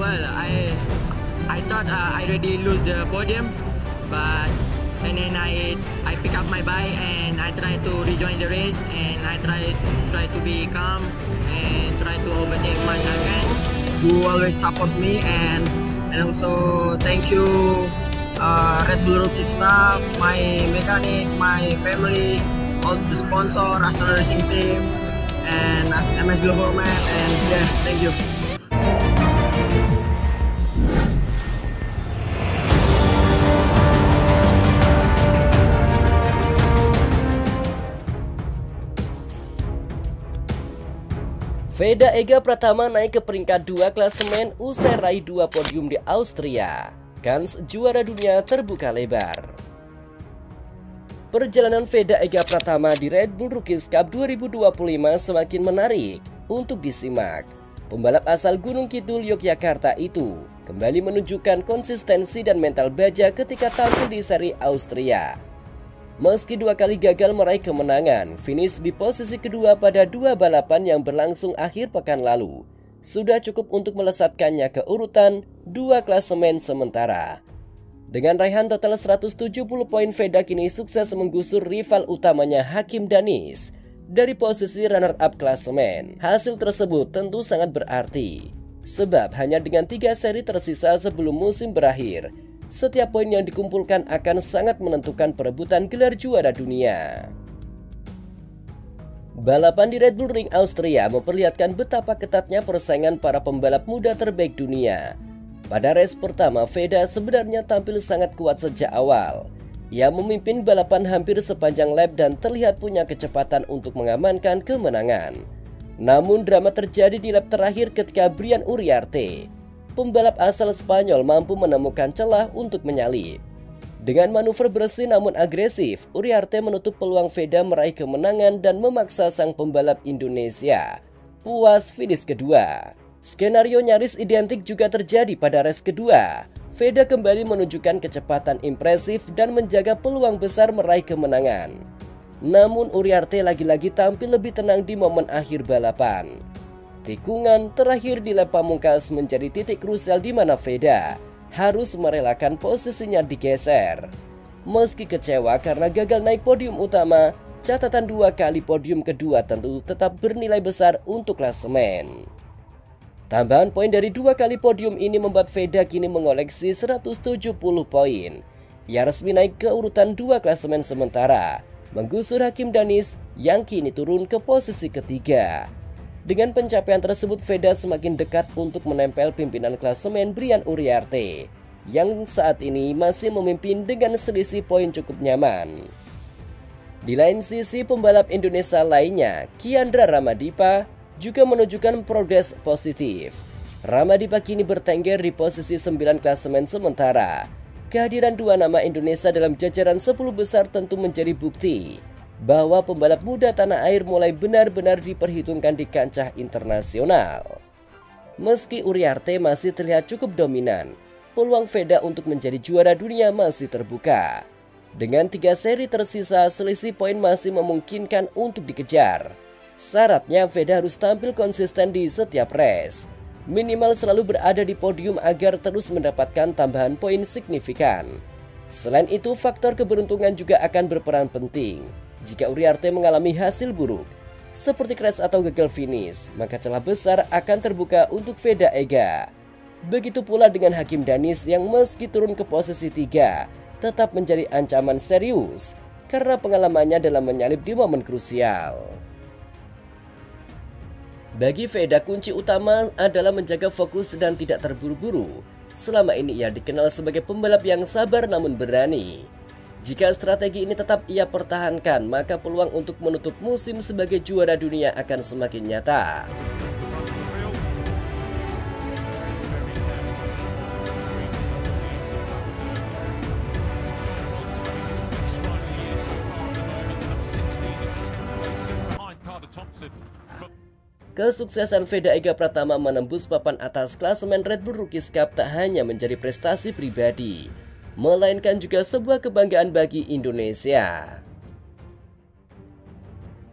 well, I thought I already lose the podium, but and then I pick up my bike and I try to rejoin the race and I try to be calm and try to overtake my second. Who always support me and also thank you Red Bull Rookie staff, my mechanic, my family, all the sponsor, Astana Racing Team, and MS Globalman, and yeah, thank you. Veda Ega Pratama naik ke peringkat 2 klasemen usai raih 2 podium di Austria. Kans juara dunia terbuka lebar. Perjalanan Veda Ega Pratama di Red Bull Rookies Cup 2025 semakin menarik untuk disimak. Pembalap asal Gunung Kidul, Yogyakarta itu kembali menunjukkan konsistensi dan mental baja ketika tampil di seri Austria. Meski 2 kali gagal meraih kemenangan, finish di posisi kedua pada 2 balapan yang berlangsung akhir pekan lalu sudah cukup untuk melesatkannya ke urutan 2 klasemen sementara. Dengan raihan total 170 poin, Veda kini sukses menggusur rival utamanya Hakim Danis dari posisi runner-up klasemen. Hasil tersebut tentu sangat berarti, sebab hanya dengan 3 seri tersisa sebelum musim berakhir, setiap poin yang dikumpulkan akan sangat menentukan perebutan gelar juara dunia. Balapan di Red Bull Ring Austria memperlihatkan betapa ketatnya persaingan para pembalap muda terbaik dunia. Pada race pertama, Veda sebenarnya tampil sangat kuat sejak awal. Ia memimpin balapan hampir sepanjang lap dan terlihat punya kecepatan untuk mengamankan kemenangan. Namun drama terjadi di lap terakhir ketika Brian Uriarte, pembalap asal Spanyol, mampu menemukan celah untuk menyalip. Dengan manuver bersih namun agresif, Uriarte menutup peluang Veda meraih kemenangan dan memaksa sang pembalap Indonesia puas finish kedua. Skenario nyaris identik juga terjadi pada race kedua. Veda kembali menunjukkan kecepatan impresif dan menjaga peluang besar meraih kemenangan. Namun Uriarte lagi-lagi tampil lebih tenang di momen akhir balapan. Tikungan terakhir di lap pamungkas menjadi titik krusial di mana Veda harus merelakan posisinya digeser. Meski kecewa karena gagal naik podium utama, catatan 2 kali podium kedua tentu tetap bernilai besar untuk klasemen. Tambahan poin dari 2 kali podium ini membuat Veda kini mengoleksi 170 poin. Ia resmi naik ke urutan 2 klasemen sementara, menggusur Hakim Danis yang kini turun ke posisi ketiga. Dengan pencapaian tersebut, Veda semakin dekat untuk menempel pimpinan klasemen Brian Uriarte yang saat ini masih memimpin dengan selisih poin cukup nyaman. Di lain sisi, pembalap Indonesia lainnya, Kiandra Ramadipa, juga menunjukkan progres positif. Ramadipa kini bertengger di posisi 9 klasemen sementara. Kehadiran 2 nama Indonesia dalam jajaran 10 besar tentu menjadi bukti bahwa pembalap muda tanah air mulai benar-benar diperhitungkan di kancah internasional. Meski Uriarte masih terlihat cukup dominan, peluang Veda untuk menjadi juara dunia masih terbuka. Dengan 3 seri tersisa, selisih poin masih memungkinkan untuk dikejar. Syaratnya Veda harus tampil konsisten di setiap race, minimal selalu berada di podium agar terus mendapatkan tambahan poin signifikan. Selain itu, faktor keberuntungan juga akan berperan penting. Jika Uriarte mengalami hasil buruk, seperti crash atau gagal finish, maka celah besar akan terbuka untuk Veda Ega. Begitu pula dengan Hakim Danis yang meski turun ke posisi 3, tetap menjadi ancaman serius karena pengalamannya dalam menyalip di momen krusial. Bagi Veda, kunci utama adalah menjaga fokus dan tidak terburu-buru. Selama ini ia dikenal sebagai pembalap yang sabar namun berani. Jika strategi ini tetap ia pertahankan, maka peluang untuk menutup musim sebagai juara dunia akan semakin nyata. Kesuksesan Veda Ega Pratama menembus papan atas klasemen Red Bull Rookies Cup tak hanya menjadi prestasi pribadi, melainkan juga sebuah kebanggaan bagi Indonesia.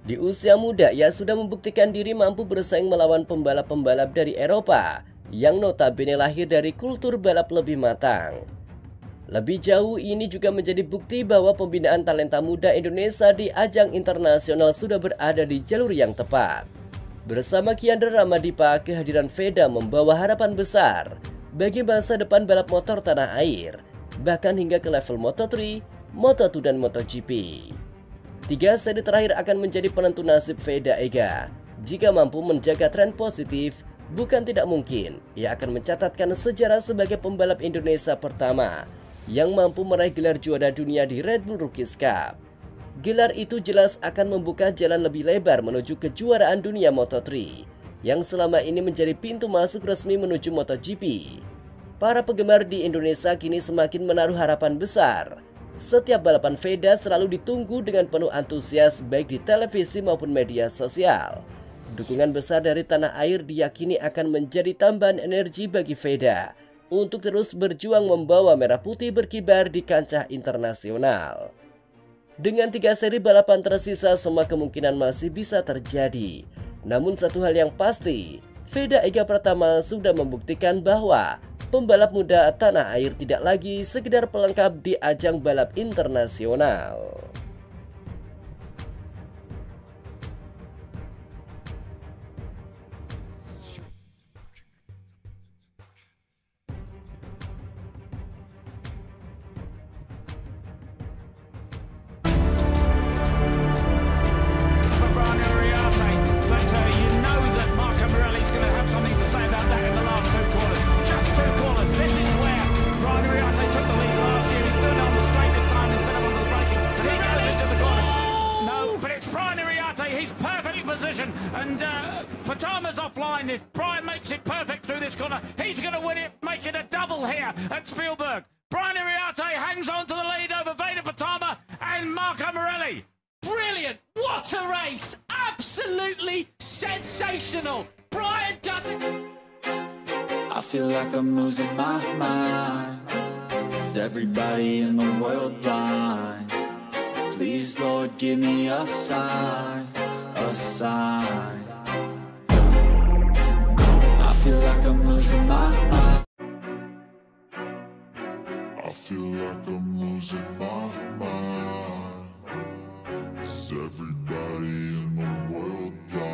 Di usia muda, ia sudah membuktikan diri mampu bersaing melawan pembalap-pembalap dari Eropa yang notabene lahir dari kultur balap lebih matang. Lebih jauh, ini juga menjadi bukti bahwa pembinaan talenta muda Indonesia di ajang internasional sudah berada di jalur yang tepat. Bersama Kiandra Ramadipa, kehadiran Veda membawa harapan besar bagi masa depan balap motor tanah air, bahkan hingga ke level Moto3, Moto2 dan MotoGP. 3 seri terakhir akan menjadi penentu nasib Veda Ega. Jika mampu menjaga tren positif, bukan tidak mungkin ia akan mencatatkan sejarah sebagai pembalap Indonesia pertama yang mampu meraih gelar juara dunia di Red Bull Rookies Cup. Gelar itu jelas akan membuka jalan lebih lebar menuju kejuaraan dunia Moto3 yang selama ini menjadi pintu masuk resmi menuju MotoGP. Para penggemar di Indonesia kini semakin menaruh harapan besar. Setiap balapan Veda selalu ditunggu dengan penuh antusias baik di televisi maupun media sosial. Dukungan besar dari tanah air diyakini akan menjadi tambahan energi bagi Veda untuk terus berjuang membawa merah putih berkibar di kancah internasional. Dengan 3 seri balapan tersisa, semua kemungkinan masih bisa terjadi. Namun satu hal yang pasti, Veda Ega Pratama sudah membuktikan bahwa pembalap muda tanah air tidak lagi sekedar pelengkap di ajang balap internasional. And Patama's offline. If Brian makes it perfect through this corner, he's going to win it, make it a double here at Spielberg. Brian Iriarte hangs on to the lead over Veda Patama and Marco Morelli. Brilliant! What a race! Absolutely sensational! Brian does it! I feel like I'm losing my mind. Is everybody in the world blind? Please, Lord, give me a sign, a sign. I feel like I'm losing my mind. I feel like I'm losing my mind. Is everybody in the world blind?